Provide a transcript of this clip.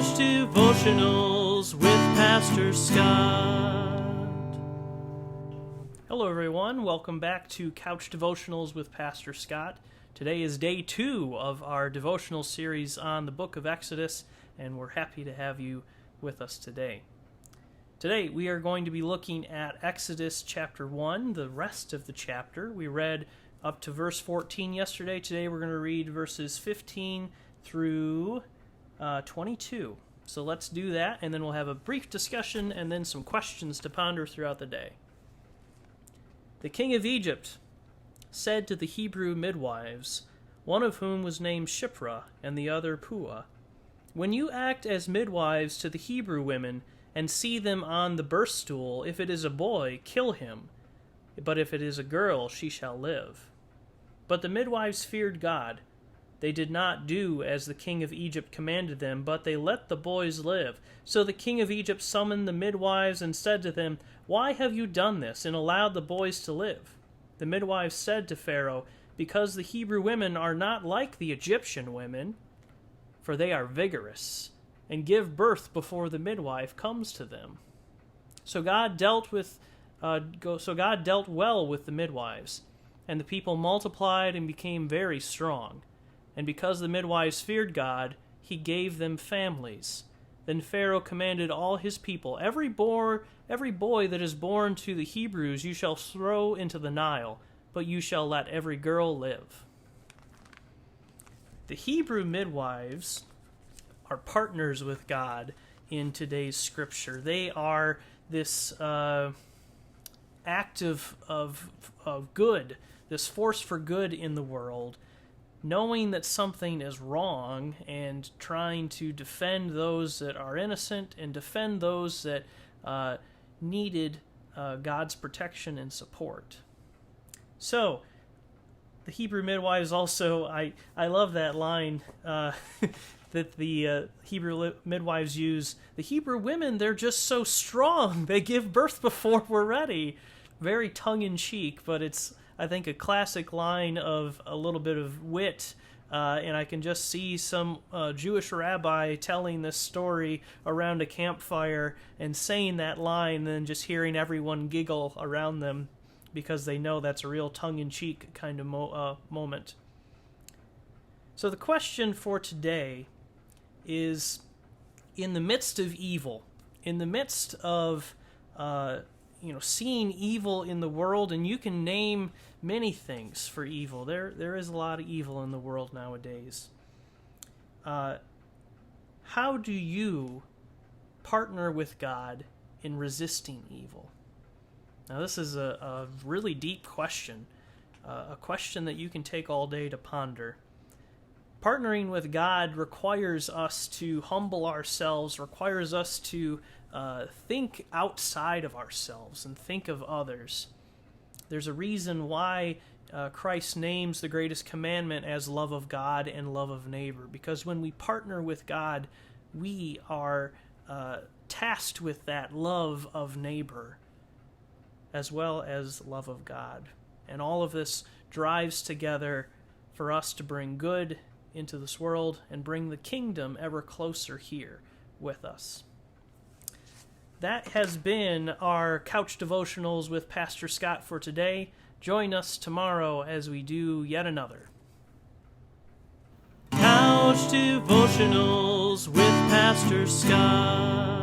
Couch Devotionals with Pastor Scott. Hello everyone, welcome back to Couch Devotionals with Pastor Scott. Today is day 2 of our devotional series on the book of Exodus, and we're happy to have you with us today. Today we are going to be looking at Exodus chapter 1, the rest of the chapter. We read up to verse 14 yesterday. Today we're going to read verses 15 through 22. So let's do that, and then we'll have a brief discussion and then some questions to ponder throughout the day. The king of Egypt said to the Hebrew midwives, one of whom was named Shiphrah and the other Puah, "When you act as midwives to the Hebrew women and see them on the birth stool, if it is a boy, kill him, but if it is a girl, she shall live." But the midwives feared God. They did not do as the king of Egypt commanded them, but they let the boys live. So the king of Egypt summoned the midwives and said to them, "Why have you done this and allowed the boys to live?" The midwives said to Pharaoh, "Because the Hebrew women are not like the Egyptian women, for they are vigorous and give birth before the midwife comes to them." So God dealt well with the midwives, and the people multiplied and became very strong. And because the midwives feared God, he gave them families. Then Pharaoh commanded all his people, every boy that is born to the Hebrews you shall throw into the Nile, but you shall let every girl live." The Hebrew midwives are partners with God in today's scripture. They are this act of good, this force for good in the world, knowing that something is wrong and trying to defend those that are innocent and defend those that needed God's protection and support. So, the Hebrew midwives also, I love that line that the Hebrew midwives use. The Hebrew women, they're just so strong. They give birth before we're ready. Very tongue-in-cheek, but it's, I think, a classic line of a little bit of wit, and I can just see some Jewish rabbi telling this story around a campfire and saying that line, and then just hearing everyone giggle around them because they know that's a real tongue-in-cheek kind of moment. So the question for today is, in the midst of evil, in the midst of seeing evil in the world, and you can name many things for evil. There is a lot of evil in the world nowadays. How do you partner with God in resisting evil? Now, this is a really deep question, a question that you can take all day to ponder. Partnering with God requires us to humble ourselves, requires us to think outside of ourselves and think of others. There's a reason why Christ names the greatest commandment as love of God and love of neighbor, because when we partner with God, we are tasked with that love of neighbor as well as love of God. And all of this drives together for us to bring good into this world and bring the kingdom ever closer here with us. That has been our Couch Devotionals with Pastor Scott for today. Join us tomorrow as we do yet another. Couch Devotionals with Pastor Scott.